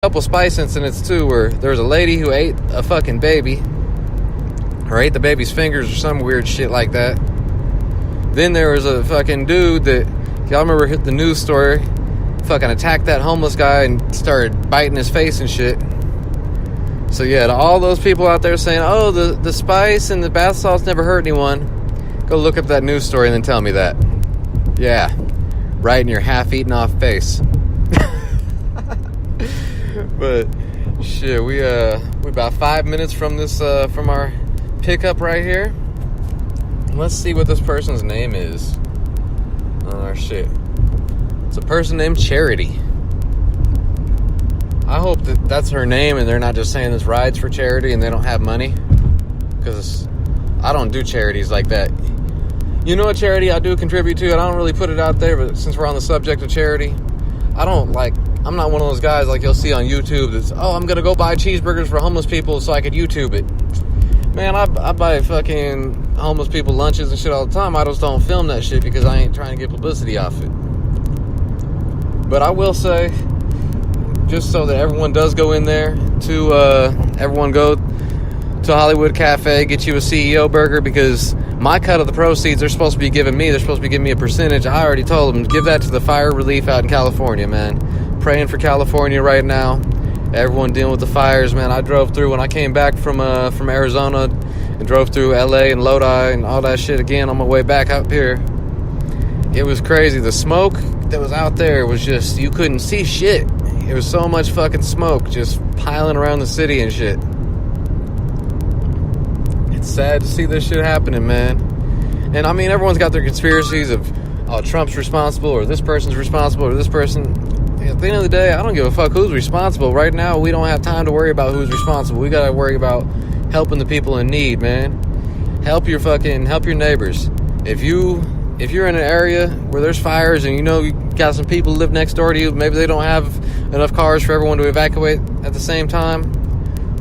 couple Spice incidents too, where there was a lady who ate a fucking baby, or ate the baby's fingers or some weird shit like that. Then there was a fucking dude that, y'all remember the news story, fucking attacked that homeless guy and started biting his face and shit. So yeah, to all those people out there saying, oh, the Spice and the bath salts never hurt anyone, go look up that news story and then tell me that. Yeah, right in your half-eaten off face. But shit, we about 5 minutes from this from our pickup right here. Let's see what this person's name is on our shit. It's a person named Charity. I hope that that's her name and they're not just saying this ride's for charity and they don't have money, because I don't do charities like that. You know what charity I do contribute to, and I don't really put it out there, but since we're on the subject of charity, I'm not one of those guys like you'll see on YouTube that's, oh, I'm gonna go buy cheeseburgers for homeless people so I could YouTube it. Man, I buy fucking homeless people lunches and shit all the time. I just don't film that shit because I ain't trying to get publicity off it. But I will say, just so that everyone does go in there, to everyone go to Hollywood Cafe, get you a CEO burger, because my cut of the proceeds they're supposed to be giving me, they're supposed to be giving me a percentage. I already told them, give that to the fire relief out in California, man. Praying for California right now. Everyone dealing with the fires, man. I drove through when I came back from Arizona and drove through LA and Lodi and all that shit again on my way back up here. It was crazy. The smoke that was out there was just, you couldn't see shit. It was so much fucking smoke just piling around the city and shit. It's sad to see this shit happening, man. And I mean, everyone's got their conspiracies of, oh, Trump's responsible, or this person's responsible, or this person. At the end of the day, I don't give a fuck who's responsible. Right now, we don't have time to worry about who's responsible. We gotta worry about helping the people in need, man. Help your neighbors. If you're in an area where there's fires and you know you got some people who live next door to you, maybe they don't have enough cars for everyone to evacuate at the same time,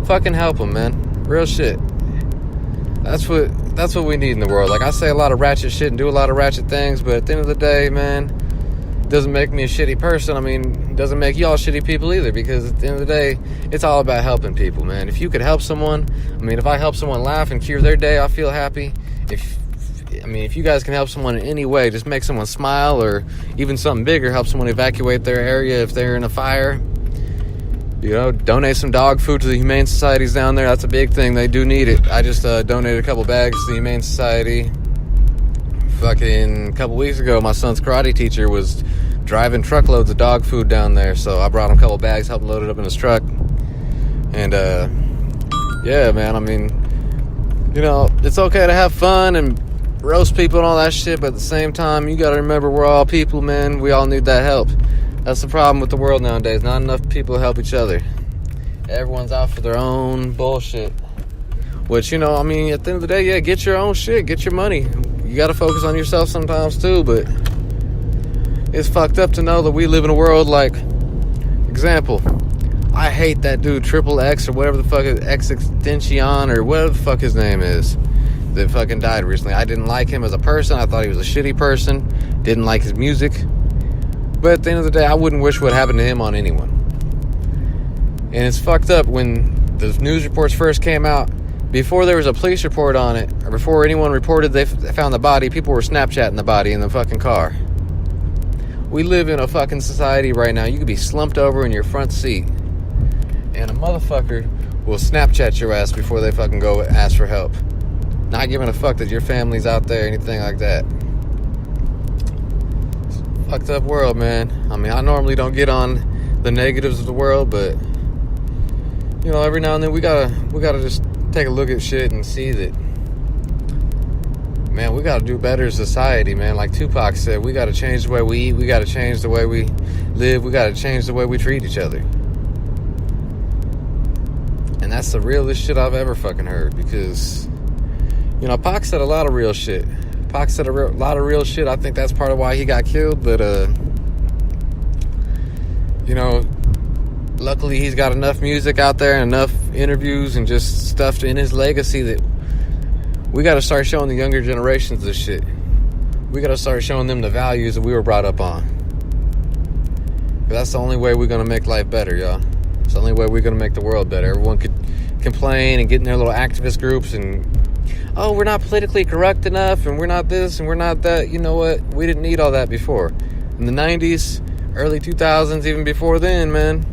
fucking help them, man. Real shit. That's what we need in the world. Like, I say a lot of ratchet shit and do a lot of ratchet things, but at the end of the day, man, it doesn't make me a shitty person. I mean, it doesn't make y'all shitty people either, because at the end of the day, it's all about helping people, man. If you could help someone, I mean, if I help someone laugh and cure their day, I feel happy. If you guys can help someone in any way, just make someone smile, or even something bigger, help someone evacuate their area if they're in a fire. You know, donate some dog food to the Humane Societies down there. That's a big thing. They do need it. I just donated a couple bags to the Humane Society. Fucking a couple weeks ago, my son's karate teacher was driving truckloads of dog food down there, so I brought him a couple bags, helped load it up in his truck. And, yeah, man, I mean, you know, it's okay to have fun and roast people and all that shit, but at the same time, you gotta remember we're all people, man. We all need that help. That's the problem with the world nowadays. Not enough people help each other. Everyone's out for their own bullshit. Which, you know, I mean, at the end of the day, yeah, get your own shit. Get your money. You gotta focus on yourself sometimes, too, but it's fucked up to know that we live in a world like, example, I hate that dude Triple X or whatever the fuck is, X Extension or whatever the fuck his name is, that fucking died recently. I didn't like him as a person. I thought he was a shitty person. Didn't like his music. But at the end of the day, I wouldn't wish what happened to him on anyone. And it's fucked up. When the news reports first came out, before there was a police report on it, or before anyone reported they found the body, people were Snapchatting the body in the fucking car. We live in a fucking society right now. You could be slumped over in your front seat, and a motherfucker will Snapchat your ass before they fucking go ask for help. Not giving a fuck that your family's out there, anything like that. It's a fucked up world, man. I mean, I normally don't get on the negatives of the world, but, you know, every now and then we gotta just take a look at shit and see that, man, we gotta do better as society, man. Like Tupac said, we gotta change the way we eat, we gotta change the way we live, we gotta change the way we treat each other. And that's the realest shit I've ever fucking heard, because, you know, Pac said a lot of real shit. Pac said a lot of real shit. I think that's part of why he got killed, but, you know, luckily he's got enough music out there and enough interviews and just stuff in his legacy that we got to start showing the younger generations this shit. We got to start showing them the values that we were brought up on. That's the only way we're going to make life better, y'all. It's the only way we're going to make the world better. Everyone could complain and get in their little activist groups and, oh, we're not politically correct enough and we're not this and we're not that. You know what? We didn't need all that before. In the 90s, early 2000s, even before then, man,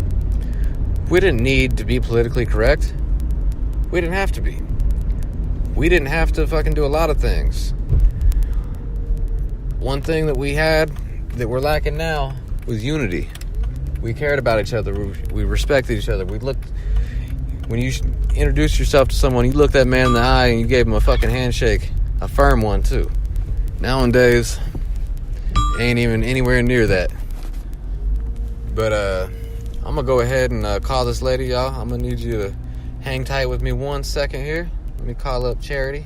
we didn't need to be politically correct. We didn't have to be. We didn't have to fucking do a lot of things. One thing that we had that we're lacking now was unity. We cared about each other. We respected each other. We looked, when you introduced yourself to someone, you looked that man in the eye and you gave him a fucking handshake, a firm one too. Nowadays, ain't even anywhere near that. But I'm gonna go ahead and call this lady, y'all. I'm gonna need you to hang tight with me 1 second here. Let me call up Charity.